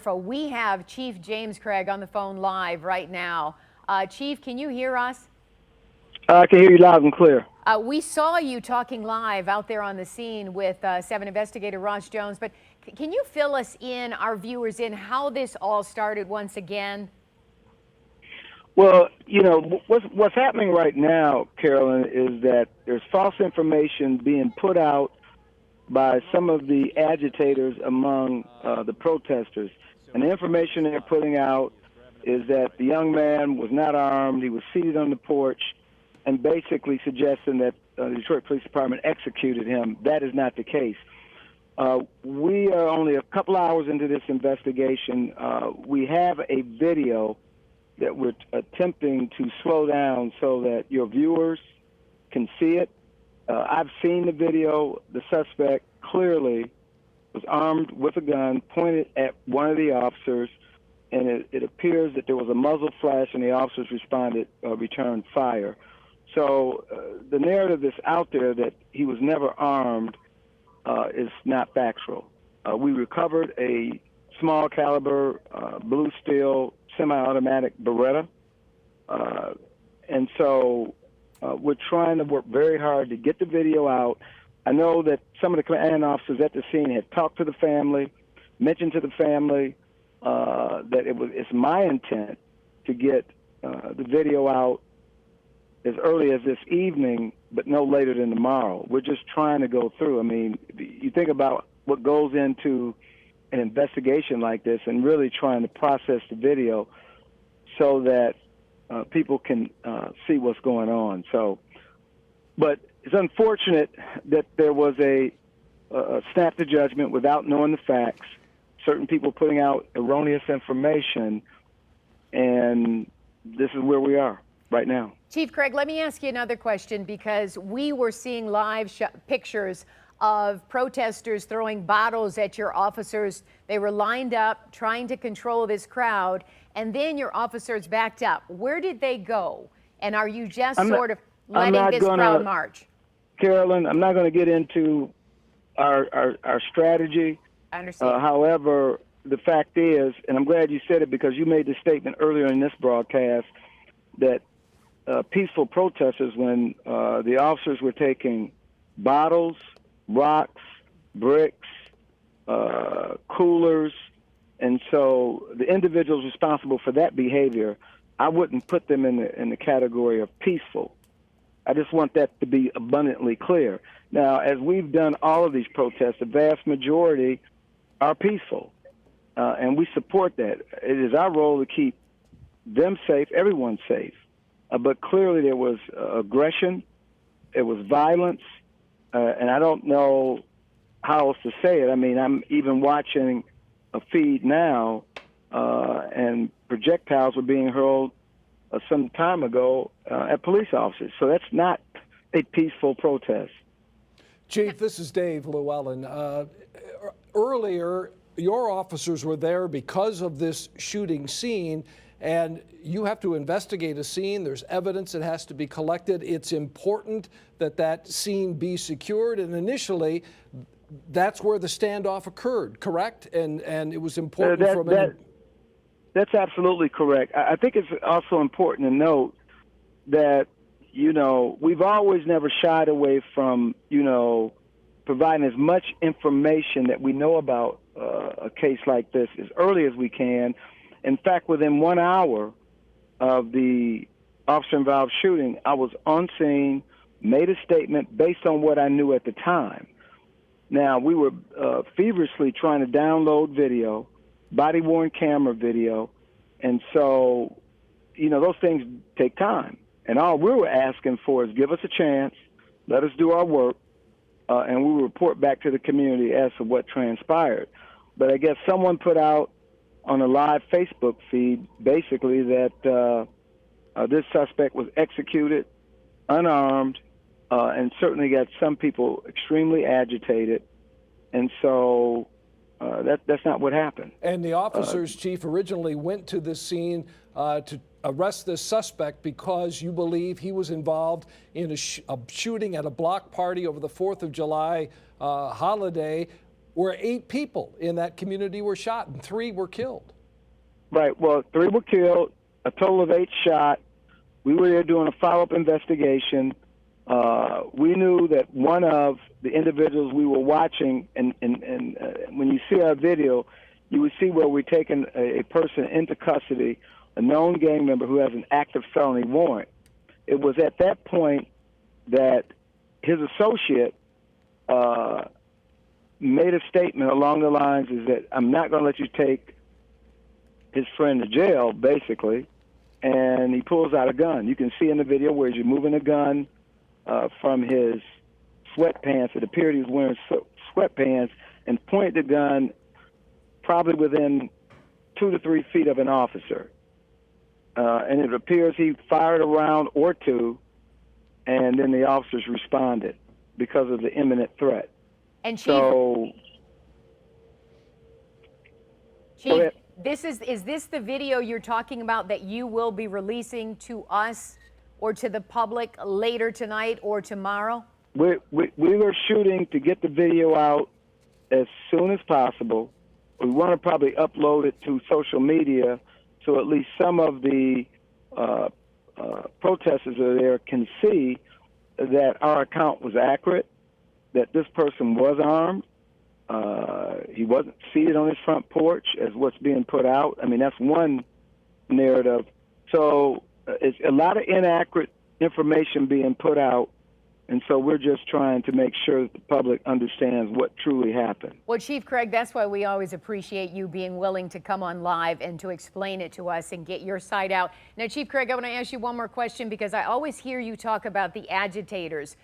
wonderful. We have Chief James Craig on the phone live right now. Chief, can you hear us? I can hear you loud and clear. We saw you talking live out there on the scene with 7 investigator Ross Jones, but can you fill us in, our viewers, in how this all started once again? Well, you know, what's happening right now, Carolyn, is that there's false information being put out by some of the agitators among the protesters. And the information they're putting out is that the young man was not armed, he was seated on the porch, and basically suggesting that the Detroit Police Department executed him. That is not the case. We are only a couple hours into this investigation. We have a video that we're attempting to slow down so that your viewers can see it. I've seen the video. The suspect clearly was armed with a gun pointed at one of the officers, and it appears that there was a muzzle flash and the officers returned fire. So the narrative that's out there that he was never armed is not factual. We recovered a small caliber blue steel semi-automatic Beretta, and so we're trying to work very hard to get the video out. I know that some of the command officers at the scene had talked to the family, mentioned to the family that it's my intent to get the video out as early as this evening, but no later than tomorrow. We're just trying to go through. I mean, you think about what goes into an investigation like this and really trying to process the video so that people can see what's going on. So, but it's unfortunate that there was a snap to judgment without knowing the facts, certain people putting out erroneous information, and this is where we are right now. Chief Craig, let me ask you another question, because we were seeing live pictures of protesters throwing bottles at your officers. They were lined up trying to control this crowd, and then your officers backed up. Where did they go? And are you just sort of letting this crowd march? Carolyn, I'm not going to get into our strategy. I understand. However, the fact is, and I'm glad you said it because you made the statement earlier in this broadcast, that peaceful protesters, when the officers were taking bottles, rocks, bricks, coolers, and so the individuals responsible for that behavior, I wouldn't put them in the category of peaceful. I just want that to be abundantly clear. Now, as we've done all of these protests, the vast majority are peaceful, and we support that. It is our role to keep them safe, everyone safe. But clearly there was aggression, it was violence, and I don't know how else to say it. I mean, I'm even watching a feed now, and projectiles were being hurled some time ago at police officers. So that's not a peaceful protest. Chief, this is Dave Llewellyn. Earlier, your officers were there because of this shooting scene, and you have to investigate a scene. There's evidence that has to be collected. It's important that that scene be secured, and initially, that's where the standoff occurred, correct? And it was important That's absolutely correct. I think it's also important to note that, you know, we've always never shied away from, you know, providing as much information that we know about a case like this as early as we can. In fact, within 1 hour of the officer-involved shooting, I was on scene, made a statement based on what I knew at the time. Now, we were feverishly trying to download video, body-worn camera video, and so, you know, those things take time. And all we were asking for is give us a chance, let us do our work, and we will report back to the community as to what transpired. But I guess someone put out on a live Facebook feed basically that this suspect was executed unarmed, and certainly got some people extremely agitated. And so that's not what happened. And the officers, Chief, originally went to this scene to arrest this suspect because you believe he was involved in a shooting at a block party over the 4th of July holiday. where 8 people in that community were shot and 3 were killed. Right. Well, 3 were killed, a total of 8 shot. We were there doing a follow-up investigation. We knew that one of the individuals we were watching, and when you see our video, you would see where we're taking a person into custody, a known gang member who has an active felony warrant. It was at that point that his associate made a statement along the lines is that I'm not going to let you take his friend to jail, basically, and he pulls out a gun. You can see in the video where he's removing a gun from his sweatpants. It appeared he was wearing sweatpants and pointed the gun probably within 2 to 3 feet of an officer. And it appears he fired a round or 2, and then the officers responded because of the imminent threat. And Chief, So, Chief, is this the video you're talking about that you will be releasing to us or to the public later tonight or tomorrow? we were shooting to get the video out as soon as possible. We want to probably upload it to social media so at least some of the protesters that are there can see that our account was accurate, that this person was armed. He wasn't seated on his front porch as what's being put out. I mean, that's one narrative. So it's a lot of inaccurate information being put out, and so we're just trying to make sure that the public understands what truly happened. Well, Chief Craig, that's why we always appreciate you being willing to come on live and to explain it to us and get your side out. Now, Chief Craig, I want to ask you one more question because I always hear you talk about the agitators.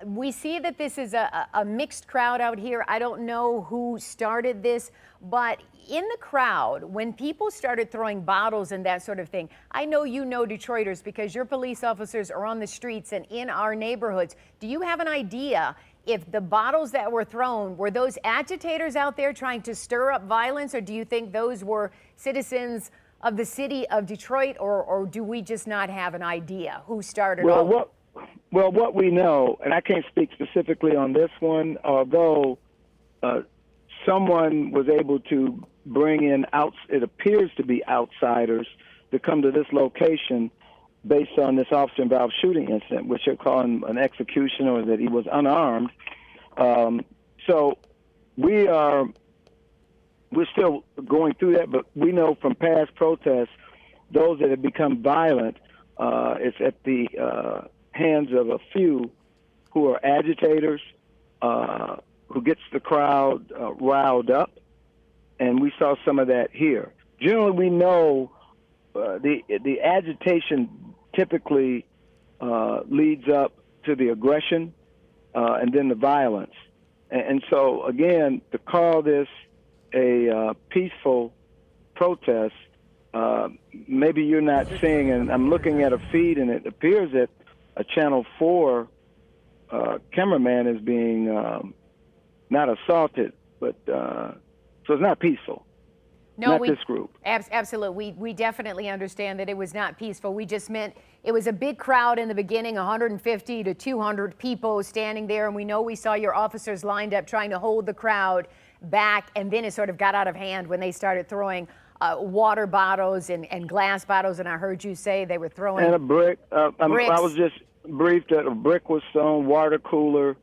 We see that this is a mixed crowd out here. I don't know who started this, but in the crowd, when people started throwing bottles and that sort of thing, I know you know Detroiters because your police officers are on the streets and in our neighborhoods. Do you have an idea if the bottles that were thrown, were those agitators out there trying to stir up violence, or do you think those were citizens of the city of Detroit, or do we just not have an idea who started all? Well, what we know, and I can't speak specifically on this one, although someone was able to bring in, it appears to be outsiders, to come to this location based on this officer-involved shooting incident, which they're calling an execution or that he was unarmed. So we're still going through that, but we know from past protests, those that have become violent, it's at the hands of a few who are agitators, who gets the crowd riled up, and we saw some of that here. Generally, we know the agitation typically leads up to the aggression and then the violence. And so, again, to call this a peaceful protest, maybe you're not seeing, and I'm looking at a feed, and it appears that a Channel 4 cameraman is being not assaulted, but so it's not peaceful. No, this group. Absolutely. We definitely understand that it was not peaceful. We just meant it was a big crowd in the beginning, 150 to 200 people standing there, and we know we saw your officers lined up trying to hold the crowd back, and then it sort of got out of hand when they started throwing water bottles and glass bottles, and I heard you say they were throwing... And a brick. bricks. I was just briefed that a brick was thrown, water cooler,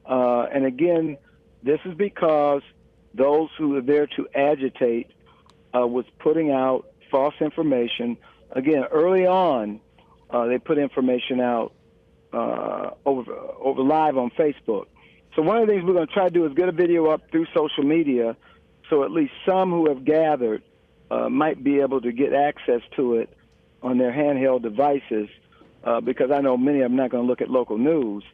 and again, this is because those who are there to agitate was putting out false information. Again, early on, they put information out over live on Facebook. So one of the things we're going to try to do is get a video up through social media so at least some who have gathered might be able to get access to it on their handheld devices, because I know many of them are not going to look at local news.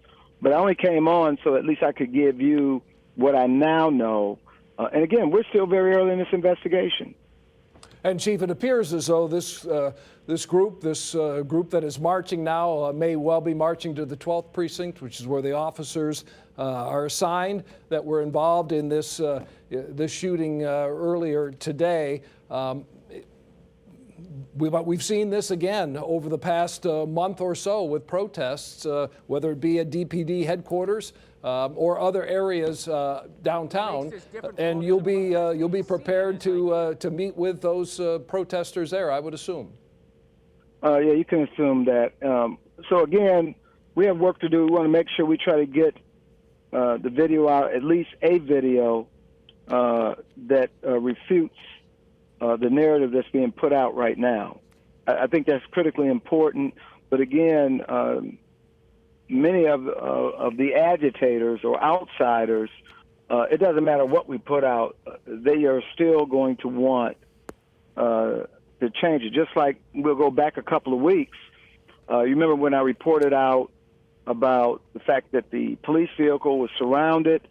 But I only came on so at least I could give you what I now know. And again, we're still very early in this investigation. And Chief, it appears as though this group that is marching now may well be marching to the 12th precinct, which is where the officers are assigned that were involved in this shooting earlier today. We've seen this again over the past month or so with protests, whether it be at DPD headquarters or other areas downtown, and you'll be prepared to meet with those protesters there, I would assume. Yeah, you can assume that. So again, we have work to do. We want to make sure we try to get the video out, at least a video that refutes the narrative that's being put out right now. I think that's critically important. But again, many of the agitators or outsiders, it doesn't matter what we put out, they are still going to want to change it. Just like we'll go back a couple of weeks. You remember when I reported out about the fact that the police vehicle was surrounded.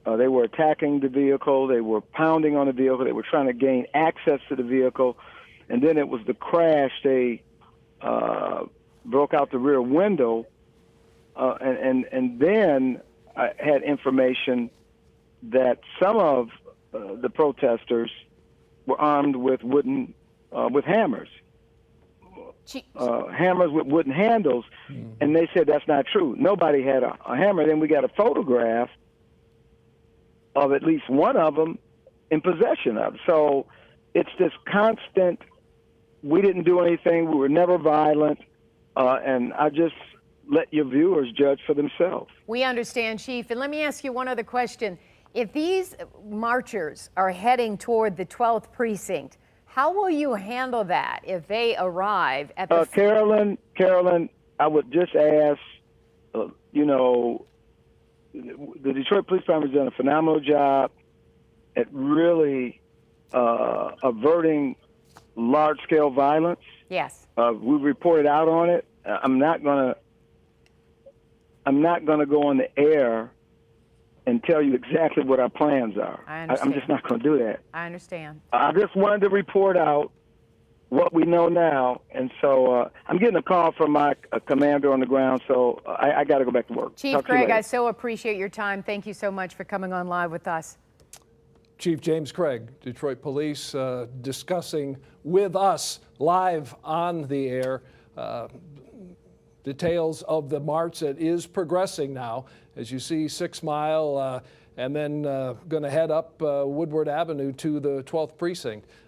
They were attacking the vehicle. They were pounding on the vehicle. They were trying to gain access to the vehicle. And then it was the crash. They broke out the rear window. And then I had information that some of the protesters were armed with with hammers. Hammers with wooden handles, and they said that's not true. Nobody had a hammer. Then we got a photograph of at least one of them in possession of. So it's this constant, we didn't do anything, we were never violent, and I just let your viewers judge for themselves. We understand, Chief. And let me ask you one other question. If these marchers are heading toward the 12th precinct, how will you handle that if they arrive at the... Carolyn, I would just ask, the Detroit Police Department has done a phenomenal job at really averting large-scale violence. Yes. We've reported out on it. I'm not gonna go on the air and tell you exactly what our plans are. I understand. I'm just not going to do that. I understand. I just wanted to report out what we know now, and so I'm getting a call from my commander on the ground, so I got to go back to work. Chief Craig, I so appreciate your time. Thank you so much for coming on live with us. Chief James Craig, Detroit Police, discussing with us live on the air details of the march that is progressing now. As you see, 6 Mile, and then going to head up Woodward Avenue to the 12th precinct.